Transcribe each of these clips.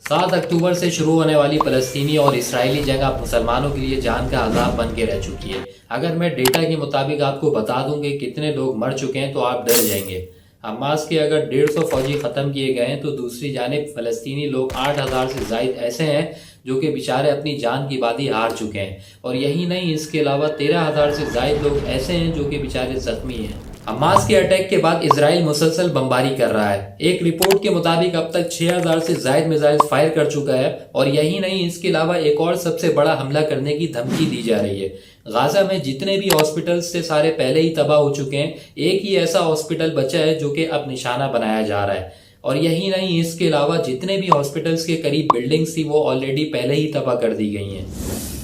7 اکتوبر سے شروع ہونے والی فلسطینی اور اسرائیلی جنگ اب مسلمانوں کے لیے جان کا عذاب بن کے رہ چکی ہے۔ اگر میں ڈیٹا کے مطابق آپ کو بتا دوں کہ کتنے لوگ مر چکے ہیں تو آپ ڈر جائیں گے۔ حماس کے اگر 150 فوجی ختم کیے گئے ہیں تو دوسری جانب فلسطینی لوگ 8,000 سے زائد ایسے ہیں جو کہ بیچارے اپنی جان کی بازی ہار چکے ہیں، اور یہی نہیں، اس کے علاوہ 13,000 سے زائد لوگ ایسے ہیں جو کہ بیچارے زخمی ہیں۔ حماس کے اٹیک کے بعد اسرائیل مسلسل بمباری کر رہا ہے۔ ایک رپورٹ کے مطابق اب تک 6,000 سے زائد میزائل فائر کر چکا ہے، اور یہی نہیں، اس کے علاوہ ایک اور سب سے بڑا حملہ کرنے کی دھمکی دی جا رہی ہے۔ غازہ میں جتنے بھی ہاسپٹلز تھے سارے پہلے ہی تباہ ہو چکے ہیں، ایک ہی ایسا ہاسپٹل بچا ہے جو کہ اب نشانہ بنایا جا رہا ہے، اور یہی نہیں، اس کے علاوہ جتنے بھی ہاسپٹلز کے قریب بلڈنگز تھی وہ آلریڈی پہلے ہی تباہ کر دی گئی ہیں۔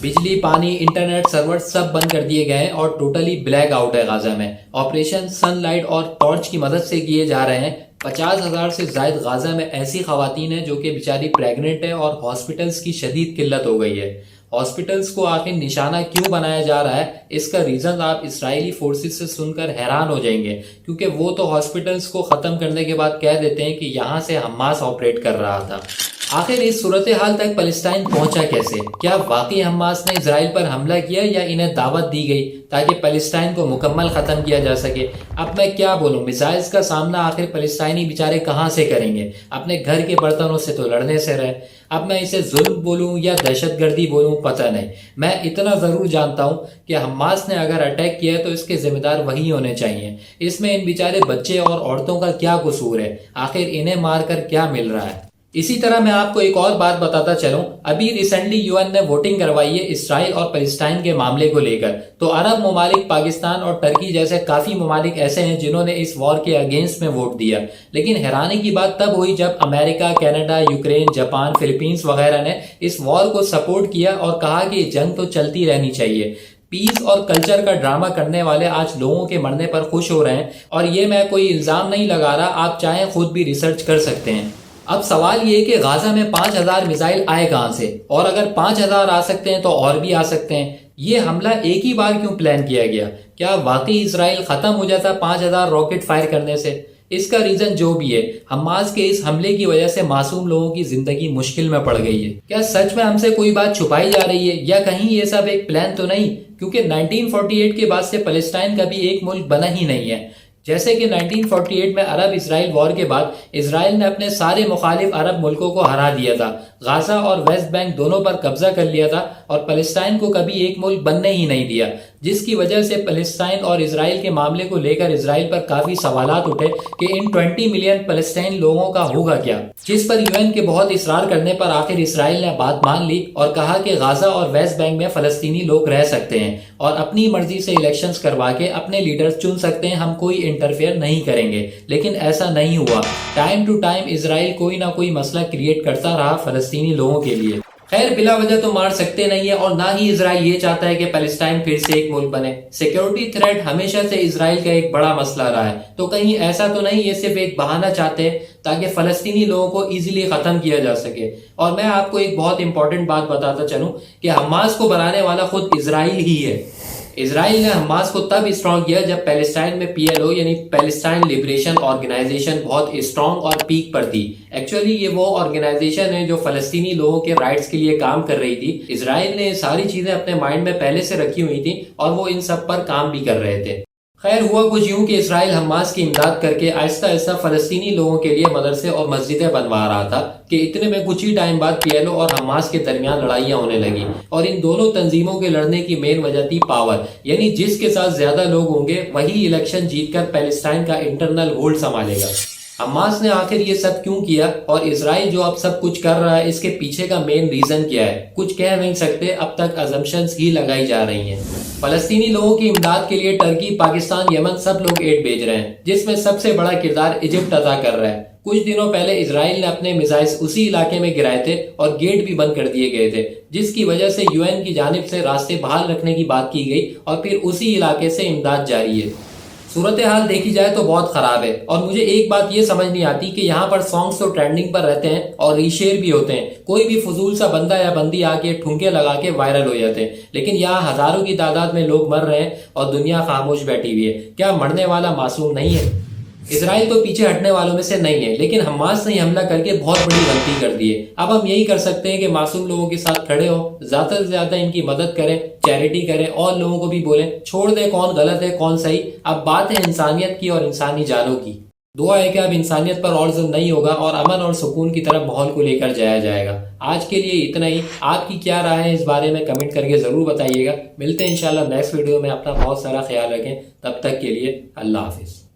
بجلی، پانی، انٹرنیٹ، سرور سب بند کر دیے گئے ہیں اور ٹوٹلی بلیک آؤٹ ہے غازہ میں۔ آپریشن سن لائٹ اور ٹارچ کی مدد سے کیے جا رہے ہیں۔ 50,000 سے زائد غازہ میں ایسی خواتین ہیں جو کہ بیچاری پریگننٹ ہیں، اور ہاسپٹلز کی شدید قلت ہو گئی ہے۔ ہاسپٹلز کو آخر نشانہ کیوں بنایا جا رہا ہے، اس کا ریزن آپ اسرائیلی فورسز سے سن کر حیران ہو جائیں گے، کیونکہ وہ تو ہاسپٹلز کو ختم کرنے کے بعد کہہ دیتے ہیں کہ یہاں سے حماس آپریٹ کر رہا تھا۔ آخر اس صورتحال تک فلسطین پہنچا کیسے؟ کیا واقعی حماس نے اسرائیل پر حملہ کیا یا انہیں دعوت دی گئی تاکہ فلسطین کو مکمل ختم کیا جا سکے؟ اب میں کیا بولوں، میزائلز کا سامنا آخر فلسطینی بیچارے کہاں سے کریں گے؟ اپنے گھر کے برتنوں سے تو لڑنے سے رہے۔ اب میں اسے ظلم بولوں یا دہشت گردی بولوں پتہ نہیں، میں اتنا ضرور جانتا ہوں کہ حماس نے اگر اٹیک کیا ہے تو اس کے ذمہ دار وہی ہونے چاہیے۔ اس میں ان بیچارے بچے اور عورتوں کا کیا قصور ہے؟ آخر انہیں مار کر کیا مل رہا ہے؟ اسی طرح میں آپ کو ایک اور بات بتاتا چلوں، ابھی ریسنٹلی UN نے ووٹنگ کروائی ہے اسرائیل اور فلسطین کے معاملے کو لے کر، تو عرب ممالک، پاکستان اور ترکی جیسے کافی ممالک ایسے ہیں جنہوں نے اس وار کے اگینسٹ میں ووٹ دیا، لیکن حیرانی کی بات تب ہوئی جب امریکہ، کینیڈا، یوکرین، جاپان، فلپینز وغیرہ نے اس وار کو سپورٹ کیا اور کہا کہ یہ جنگ تو چلتی رہنی چاہیے۔ پیس اور کلچر کا ڈرامہ کرنے والے آج لوگوں کے مرنے پر خوش ہو رہے ہیں، اور یہ میں کوئی الزام نہیں لگا رہا، آپ چاہیں خود بھی ریسرچ کر سکتے ہیں۔ اب سوال یہ کہ غازہ میں 5,000 میزائل آئے کہاں سے، اور اگر 5,000 آ سکتے ہیں تو اور بھی آ سکتے ہیں۔ یہ حملہ ایک ہی بار کیوں پلان کیا گیا؟ کیا واقعی اسرائیل ختم ہو جاتا 5,000 راکٹ فائر کرنے سے؟ اس کا ریزن جو بھی ہے، حماس کے اس حملے کی وجہ سے معصوم لوگوں کی زندگی مشکل میں پڑ گئی ہے۔ کیا سچ میں ہم سے کوئی بات چھپائی جا رہی ہے، یا کہیں یہ سب ایک پلان تو نہیں؟ کیونکہ 1948 کے بعد سے فلسطین کبھی ایک ملک بنا ہی نہیں ہے۔ جیسے کہ 1948 میں عرب اسرائیل وار کے بعد اسرائیل نے اپنے سارے مخالف عرب ملکوں کو ہرا دیا تھا، غازہ اور ویسٹ بینک دونوں پر قبضہ کر لیا تھا، اور فلسطین کو کبھی ایک ملک بننے ہی نہیں دیا، جس کی وجہ سے فلسطین اور اسرائیل کے معاملے کو لے کر اسرائیل پر کافی سوالات اٹھے کہ ان 20 ملین فلسطین لوگوں کا ہوگا کیا، جس پر UN کے بہت اصرار کرنے پر آخر اسرائیل نے بات مان لی اور کہا کہ غازہ اور ویسٹ بینک میں فلسطینی لوگ رہ سکتے ہیں اور اپنی مرضی سے الیکشنز کروا کے اپنے لیڈرز چن سکتے ہیں، ہم کوئی انٹرفیئر نہیں کریں گے۔ لیکن ایسا نہیں ہوا، ٹائم ٹو ٹائم اسرائیل کوئی نہ کوئی مسئلہ کریٹ کرتا رہا فلسطینی لوگوں کے لیے۔ خیر، بلا وجہ تو مار سکتے نہیں ہے، اور نہ ہی اسرائیل یہ چاہتا ہے کہ فلسطین پھر سے ایک ملک بنے۔ سیکیورٹی تھریٹ ہمیشہ سے اسرائیل کا ایک بڑا مسئلہ رہا ہے، تو کہیں ایسا تو نہیں یہ صرف ایک بہانہ چاہتے ہیں تاکہ فلسطینی لوگوں کو ایزیلی ختم کیا جا سکے؟ اور میں آپ کو ایک بہت امپورٹنٹ بات بتاتا چلوں کہ حماس کو بنانے والا خود اسرائیل ہی ہے۔ اسرائیل نے حماس کو تب اسٹرانگ کیا جب پیلسٹائن میں PLO یعنی پیلسٹائن لبریشن آرگنائزیشن بہت اسٹرانگ اور پیک پر تھی۔ ایکچولی یہ وہ آرگنائزیشن ہے جو فلسطینی لوگوں کے رائٹس کے لیے کام کر رہی تھی۔ اسرائیل نے ساری چیزیں اپنے مائنڈ میں پہلے سے رکھی ہوئی تھیں اور وہ ان سب پر کام بھی کر رہے تھے۔ خیر، ہوا کچھ یوں کہ اسرائیل حماس کی امداد کر کے آہستہ آہستہ فلسطینی لوگوں کے لیے مدرسے اور مسجدیں بنوا رہا تھا کہ اتنے میں کچھ ہی ٹائم بعد PLO اور حماس کے درمیان لڑائیاں ہونے لگیں، اور ان دونوں تنظیموں کے لڑنے کی مین وجہ تھی پاور، یعنی جس کے ساتھ زیادہ لوگ ہوں گے وہی الیکشن جیت کر پیلسٹائن کا انٹرنل ہولڈ سنبھالے گا۔ حماس نے آخر یہ سب کیوں کیا، اور اسرائیل جو اب سب کچھ کر رہا ہے اس کے پیچھے کا مین ریزن کیا ہے؟ کچھ کہہ نہیں سکتے، اب تک ازمپشنز ہی لگائی جا رہی ہیں۔ فلسطینی لوگوں کی امداد کے لیے ٹرکی، پاکستان، یمن سب لوگ ایڈ بھیج رہے ہیں، جس میں سب سے بڑا کردار ایجپٹ ادا کر رہا ہے۔ کچھ دنوں پہلے اسرائیل نے اپنے میزائلز اسی علاقے میں گرائے تھے اور گیٹ بھی بند کر دیے گئے تھے، جس کی وجہ سے UN کی جانب سے راستے بحال رکھنے کی بات کی گئی، اور پھر اسی علاقے سے امداد جاری ہے۔ صورتحال دیکھی جائے تو بہت خراب ہے، اور مجھے ایک بات یہ سمجھ نہیں آتی کہ یہاں پر سانگز تو ٹرینڈنگ پر رہتے ہیں اور ریشیئر بھی ہوتے ہیں، کوئی بھی فضول سا بندہ یا بندی آ کے ٹھونکے لگا کے وائرل ہو جاتے ہیں، لیکن یہاں ہزاروں کی تعداد میں لوگ مر رہے ہیں اور دنیا خاموش بیٹھی ہوئی ہے۔ کیا مرنے والا معصوم نہیں ہے؟ اسرائیل تو پیچھے ہٹنے والوں میں سے نہیں ہے، لیکن حماس نے حملہ کر کے بہت بڑی غلطی کر دی ہے۔ اب ہم یہی کر سکتے ہیں کہ معصوم لوگوں کے ساتھ کھڑے ہوں، زیادہ سے زیادہ ان کی مدد کریں، چیریٹی کریں، اور لوگوں کو بھی بولیں چھوڑ دیں کون غلط ہے کون صحیح۔ اب بات ہے انسانیت کی اور انسانی جانوں کی۔ دعا ہے کہ اب انسانیت پر اور ظلم نہیں ہوگا اور امن اور سکون کی طرف ماحول کو لے کر جایا جائے گا۔ آج کے لیے اتنا ہی۔ آپ کی کیا رائے ہے اس بارے میں کمنٹ کر کے ضرور بتائیے گا۔ ملتے ہیں انشاءاللہ نیکسٹ ویڈیو میں۔ اپنا بہت سارا خیال رکھیں، تب تک کے لیے اللہ حافظ۔